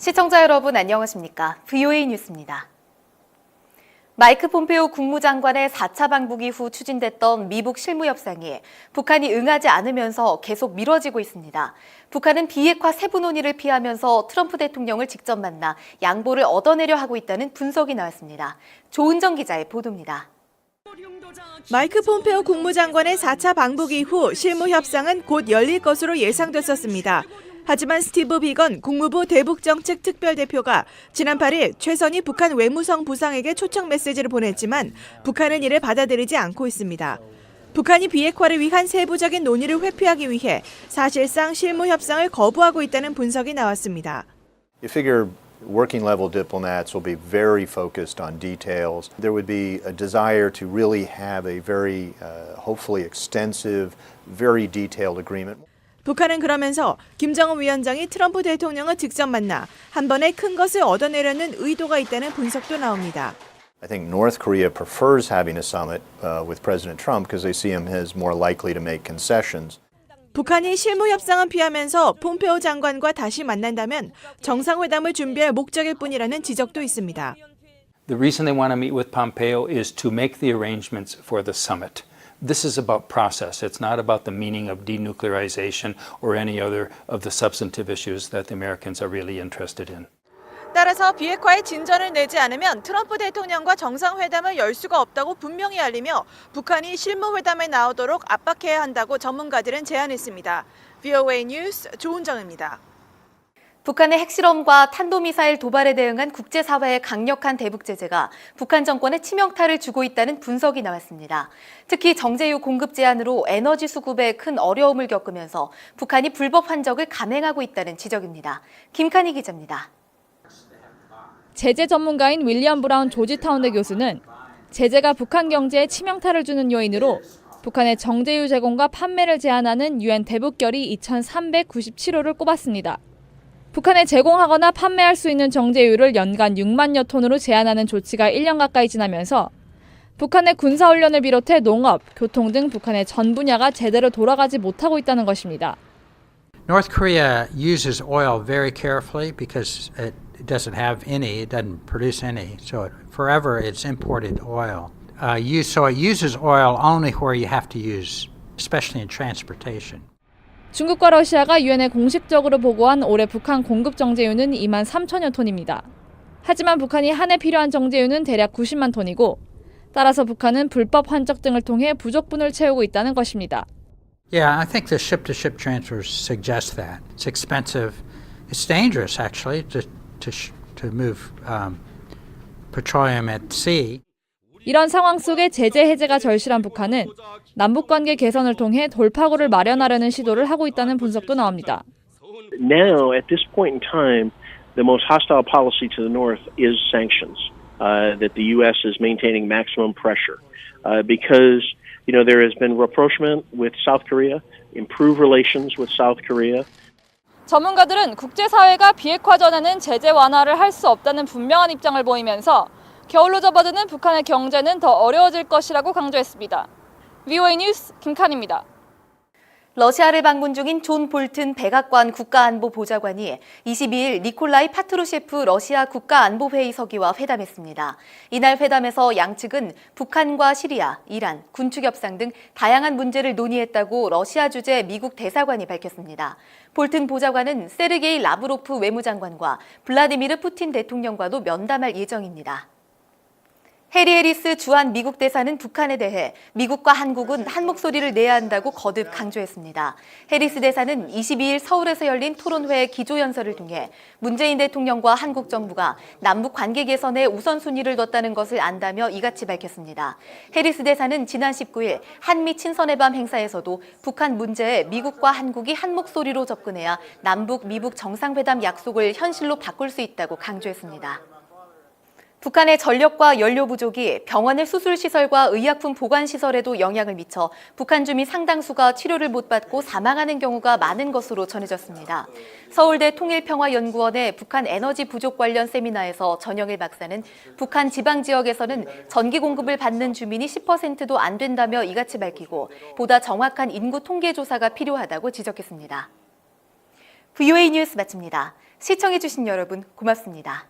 시청자 여러분 안녕하십니까? VOA 뉴스입니다. 마이크 폼페오 국무장관의 4차 방북 이후 추진됐던 미북 실무 협상이 북한이 응하지 않으면서 계속 미뤄지고 있습니다. 북한은 비핵화 세부 논의를 피하면서 트럼프 대통령을 직접 만나 양보를 얻어내려 하고 있다는 분석이 나왔습니다. 조은정 기자의 보도입니다. 마이크 폼페오 국무장관의 4차 방북 이후 실무 협상은 곧 열릴 것으로 예상됐었습니다. 하지만 스티브 비건 국무부 대북정책 특별대표가 지난 8일 최선희 북한 외무성 부상에게 초청 메시지를 보냈지만 북한은 이를 받아들이지 않고 있습니다. 북한이 비핵화를 위한 세부적인 논의를 회피하기 위해 사실상 실무 협상을 거부하고 있다는 분석이 나왔습니다. You figure working level diplomats will be very focused on details. There would be a desire to really have a very, hopefully extensive, very detailed agreement. 북한은 그러면서 김정은 위원장이 트럼프 대통령을 직접 만나 한 번에 큰 것을 얻어내려는 의도가 있다는 분석도 나옵니다. I think North Korea prefers having a summit with President Trump because they see him as more likely to make concessions. 북한이 실무 협상은 피하면서 폼페오 장관과 다시 만난다면 정상회담을 준비할 목적일 뿐이라는 지적도 있습니다. The reason they want to meet with Pompeo is to make the arrangements for the summit. This is about process. It's not about the meaning of denuclearization or any other of the substantive issues that the Americans are really interested in. 따라서 비핵화에 진전을 내지 않으면 트럼프 대통령과 정상회담을 열 수가 없다고 분명히 알리며 북한이 실무회담에 나오도록 압박해야 한다고 전문가들은 제안했습니다. VOA 뉴스 조은정입니다. 북한의 핵실험과 탄도미사일 도발에 대응한 국제사회의 강력한 대북 제재가 북한 정권에 치명타를 주고 있다는 분석이 나왔습니다. 특히 정제유 공급 제한으로 에너지 수급에 큰 어려움을 겪으면서 북한이 불법 환적을 감행하고 있다는 지적입니다. 김칸희 기자입니다. 제재 전문가인 윌리엄 브라운 조지타운대 교수는 제재가 북한 경제에 치명타를 주는 요인으로 북한의 정제유 제공과 판매를 제한하는 유엔 대북결의 2397호를 꼽았습니다. 북한에 제공하거나 판매할 수 있는 정제유를 연간 6만여 톤으로 제한하는 조치가 1년 가까이 지나면서 북한의 군사훈련을 비롯해 농업, 교통 등 북한의 전 분야가 제대로 돌아가지 못하고 있다는 것입니다. North Korea uses oil very carefully because it doesn't have any, it doesn't produce any. So forever it's imported oil. So it uses oil only where you have to use, especially in transportation. 중국과 러시아가 유엔에 공식적으로 보고한 올해 북한 공급 정제유는 2만 3천여 톤입니다. 하지만 북한이 한 해 필요한 정제유는 대략 90만 톤이고 따라서 북한은 불법 환적 등을 통해 부족분을 채우고 있다는 것입니다. Yeah, I think the ship-to-ship transfers suggest that. It's expensive. It's dangerous, actually, to move petroleum at sea. 이런 상황 속에 제재 해제가 절실한 북한은 남북관계 개선을 통해 돌파구를 마련하려는 시도를 하고 있다는 분석도 나옵니다. Now, at this point in time, the most hostile policy to the North is sanctions. That the U.S. is maintaining maximum pressure because, there has been rapprochement with South Korea, improved relations with South Korea. 전문가들은 국제사회가 비핵화 전에는 제재 완화를 할 수 없다는 분명한 입장을 보이면서 겨울로 접어드는 북한의 경제는 더 어려워질 것이라고 강조했습니다. VOA 뉴스 김칸입니다. 러시아를 방문 중인 존 볼튼 백악관 국가안보보좌관이 22일 니콜라이 파트루셰프 러시아 국가안보회의 서기와 회담했습니다. 이날 회담에서 양측은 북한과 시리아, 이란, 군축 협상 등 다양한 문제를 논의했다고 러시아 주재 미국 대사관이 밝혔습니다. 볼튼 보좌관은 세르게이 라브로프 외무장관과 블라디미르 푸틴 대통령과도 면담할 예정입니다. 해리 해리스 주한 미국 대사는 북한에 대해 미국과 한국은 한 목소리를 내야 한다고 거듭 강조했습니다. 해리스 대사는 22일 서울에서 열린 토론회 기조연설을 통해 문재인 대통령과 한국 정부가 남북 관계 개선에 우선순위를 뒀다는 것을 안다며 이같이 밝혔습니다. 해리스 대사는 지난 19일 한미 친선의 밤 행사에서도 북한 문제에 미국과 한국이 한 목소리로 접근해야 남북, 미북 정상회담 약속을 현실로 바꿀 수 있다고 강조했습니다. 북한의 전력과 연료 부족이 병원의 수술시설과 의약품 보관시설에도 영향을 미쳐 북한 주민 상당수가 치료를 못 받고 사망하는 경우가 많은 것으로 전해졌습니다. 서울대 통일평화연구원의 북한 에너지 부족 관련 세미나에서 전영일 박사는 북한 지방 지역에서는 전기 공급을 받는 주민이 10%도 안 된다며 이같이 밝히고 보다 정확한 인구 통계 조사가 필요하다고 지적했습니다. VOA 뉴스 마칩니다. 시청해주신 여러분 고맙습니다.